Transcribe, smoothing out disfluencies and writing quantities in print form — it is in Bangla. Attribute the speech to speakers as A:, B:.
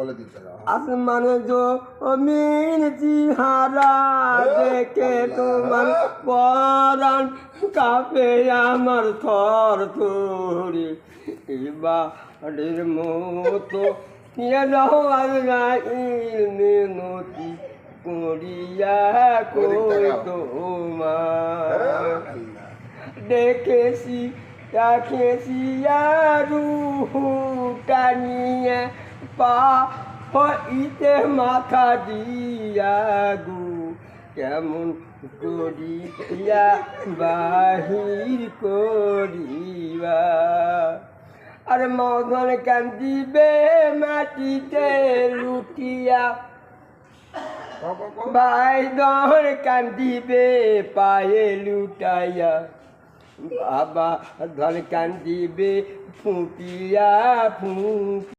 A: বলে দিতে
B: আসমান জমিন চেহারা দেখে তোমার পরাণ কাঁপে আমার থর থরি এবারের মতো মিনতি করিয়া কই তোমার দেখেছি রাখেছি রুহুটা নিয়ে পা হইতে মাথা দিয়া গু কেমন করিয়া বাহির করিবা আর মদন কান্দিবে মাটিতে লুটিয়া বাইদন কান্দিবে পায়ে লুটাইয়া বাবা ধন কান্দিবে ফুটিয়া ফুটি